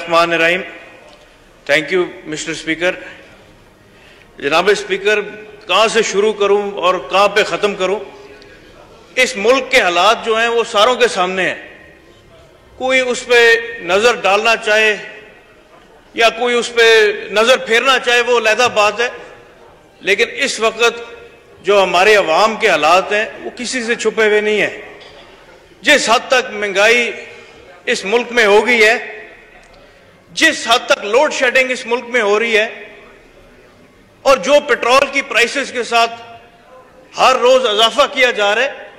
बिस्मिल्लाहिर्रहमानिर्रहीम। Thank you mister speaker. जनाब speaker, कहाँ से शुरू करूँ और कहाँ पे ख़त्म करूँ? इस मुल्क के हालात जो हैं वो सारों के सामने हैं। कोई उस पर नज़र डालना चाहे या कोई उस पर नज़र फेरना चाहे वो अलहदा बात है, लेकिन इस वक्त जो हमारे अवाम के हालात हैं वो किसी से छुपे हुए नहीं है। जिस हद तक महंगाई इस मुल्क में हो गई है, जिस हद तक लोड शेडिंग इस मुल्क में हो रही है, और जो पेट्रोल की प्राइसेस के साथ हर रोज इजाफा किया जा रहा है,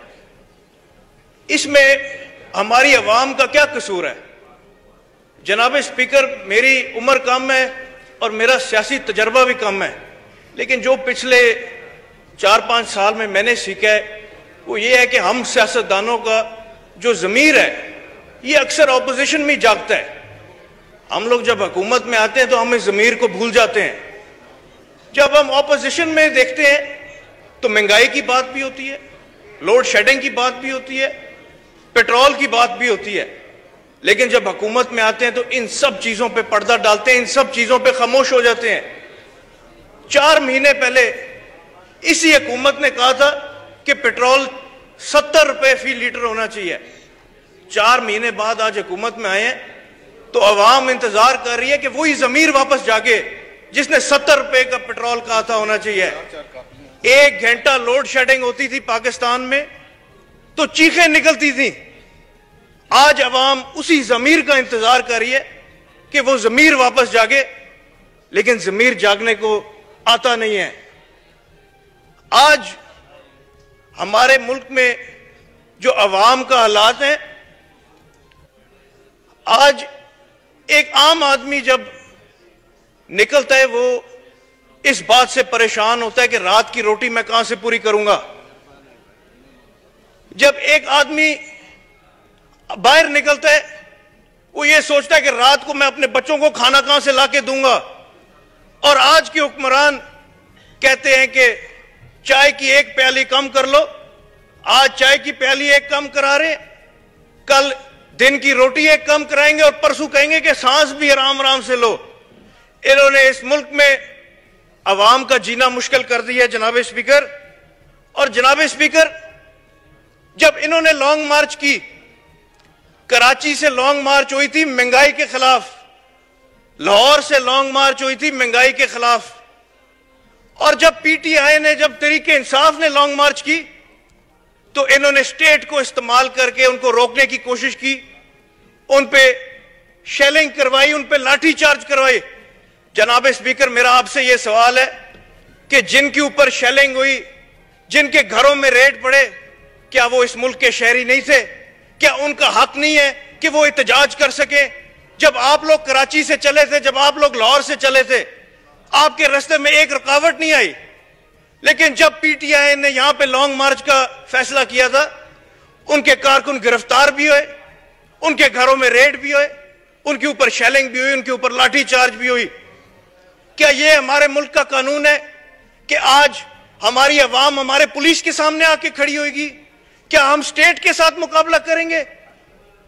इसमें हमारी अवाम का क्या कसूर है? जनाब स्पीकर, मेरी उम्र कम है और मेरा सियासी तजर्बा भी कम है, लेकिन जो पिछले 4-5 साल में मैंने सीखा है वो ये है कि हम सियासतदानों का जो ज़मीर है ये अक्सर ऑपोजिशन में जागता है। हम लोग जब हुकूमत में आते हैं तो हम इस ज़मीर को भूल जाते हैं। जब हम ऑपोजिशन में देखते हैं तो महंगाई की बात भी होती है, लोड शेडिंग की बात भी होती है, पेट्रोल की बात भी होती है, लेकिन जब हुकूमत में आते हैं तो इन सब चीज़ों पे पर्दा डालते हैं, इन सब चीज़ों पे खामोश हो जाते हैं। 4 महीने पहले इसी हुकूमत ने कहा था कि पेट्रोल 70 रुपए फी लीटर होना चाहिए। 4 महीने बाद आज हुकूमत में आए हैं तो अवाम इंतजार कर रही है कि वही ज़मीर वापस जाके जिसने 70 रुपए का पेट्रोल कहा था होना चाहिए। 1 घंटा लोड शेडिंग होती थी पाकिस्तान में तो चीखें निकलती थी। आज अवाम उसी ज़मीर का इंतजार कर रही है कि वो ज़मीर वापस जागे, लेकिन ज़मीर जागने को आता नहीं है। आज हमारे मुल्क में जो अवाम का हालात है, आज एक आम आदमी जब निकलता है वो इस बात से परेशान होता है कि रात की रोटी मैं कहां से पूरी करूंगा। जब एक आदमी बाहर निकलता है वो ये सोचता है कि रात को मैं अपने बच्चों को खाना कहां से लाके दूंगा। और आज के हुक्मरान कहते हैं कि चाय की 1 प्याली कम कर लो। आज चाय की प्याली 1 कम करा रहे, कल दिन की रोटी 1 कम कराएंगे और परसों कहेंगे कि सांस भी आराम आराम से लो। इन्होंने इस मुल्क में अवाम का जीना मुश्किल कर दिया है जनाब स्पीकर। और जनाब स्पीकर, जब इन्होंने लॉन्ग मार्च की, कराची से लॉन्ग मार्च हुई थी महंगाई के खिलाफ, लाहौर से लॉन्ग मार्च हुई थी महंगाई के खिलाफ, और जब पीटीआई ने, जब तहरीके इंसाफ ने लॉन्ग मार्च की तो इन्होंने स्टेट को इस्तेमाल करके उनको रोकने की कोशिश की, उन पे शेलिंग करवाई, उन पे लाठी चार्ज करवाई। जनाब स्पीकर, मेरा आपसे यह सवाल है कि जिनके ऊपर शेलिंग हुई, जिनके घरों में रेड पड़े, क्या वो इस मुल्क के शहरी नहीं थे? क्या उनका हक नहीं है कि वो एहतजाज कर सके? जब आप लोग कराची से चले थे, जब आप लोग लाहौर से चले थे, आपके रास्ते में एक रुकावट नहीं आई, लेकिन जब पीटीआई ने यहां पे लॉन्ग मार्च का फैसला किया था, उनके कारकुन गिरफ्तार भी हुए, उनके घरों में रेड भी हुए, उनके ऊपर शेलिंग भी हुई, उनके ऊपर लाठी चार्ज भी हुई। क्या ये हमारे मुल्क का कानून है कि आज हमारी अवाम हमारे पुलिस के सामने आके खड़ी होगी? क्या हम स्टेट के साथ मुकाबला करेंगे?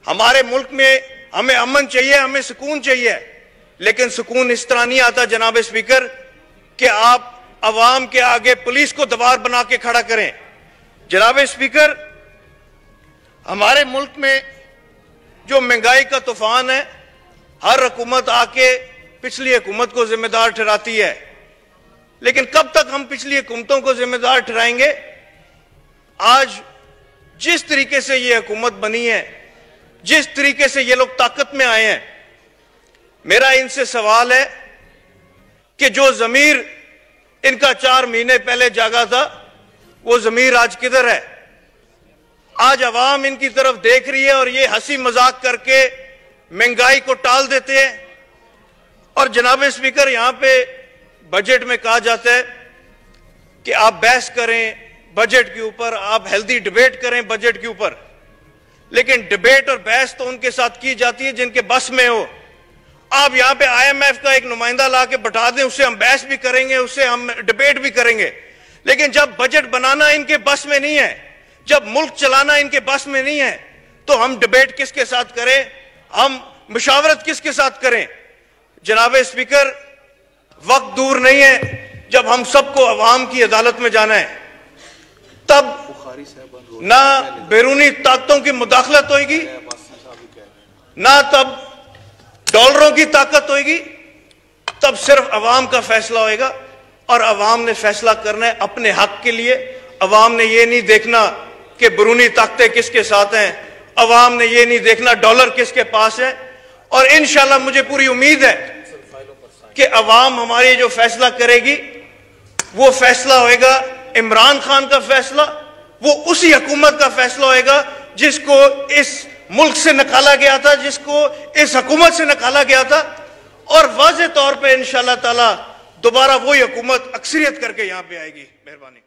हमारे मुल्क में हमें अमन चाहिए, हमें सुकून चाहिए, लेकिन सुकून इस तरह नहीं आता जनाब स्पीकर कि आप अवाम के आगे पुलिस को दीवार बना के खड़ा करें। जनाब स्पीकर, हमारे मुल्क में जो महंगाई का तूफान है, हर हुकूमत आके पिछली हुकूमत को जिम्मेदार ठहराती है, लेकिन कब तक हम पिछली हुकूमतों को जिम्मेदार ठहराएंगे? आज जिस तरीके से ये हुकूमत बनी है, जिस तरीके से ये लोग ताकत में आए हैं, मेरा इनसे सवाल है कि जो ज़मीर इनका 4 महीने पहले जागा था, वो ज़मीर आज किधर है? आज अवाम इनकी तरफ देख रही है और ये हंसी मजाक करके महंगाई को टाल देते हैं। और जनाब स्पीकर, यहां पे बजट में कहा जाता है कि आप बहस करें बजट के ऊपर, आप हेल्दी डिबेट करें बजट के ऊपर, लेकिन डिबेट और बहस तो उनके साथ की जाती है जिनके बस में हो। आप यहां पे IMF का एक नुमाइंदा ला के बैठा दें, उससे हम बहस भी करेंगे, उससे हम डिबेट भी करेंगे, लेकिन जब बजट बनाना इनके बस में नहीं है, जब मुल्क चलाना इनके बस में नहीं है, तो हम डिबेट किसके साथ करें? हम मुशावरत किसके साथ करें? जनाब स्पीकर, वक्त दूर नहीं है जब हम सबको अवाम की अदालत में जाना है। तब ना बैरूनी ताकतों की मुदाखलत होगी, ना तब डॉलरों की ताकत होगी, तब सिर्फ अवाम का फैसला होगा। और अवाम ने फैसला करना है अपने हक के लिए। अवाम ने यह नहीं देखना कि बैरूनी ताकतें किसके साथ हैं, अवाम ने यह नहीं देखना डॉलर किसके पास है। और इंशाल्लाह मुझे पूरी उम्मीद है कि अवाम हमारी जो फैसला करेगी वो फैसला होगा इमरान खान का फैसला, वो उसी हुकूमत का फैसला होगा जिसको इस मुल्क से निकाला गया था, जिसको इस हुकूमत से निकाला गया था। और वाज़ेह तौर पे इंशाअल्लाह ताला दोबारा वही हुकूमत अक्सरियत करके यहां पे आएगी। मेहरबानी।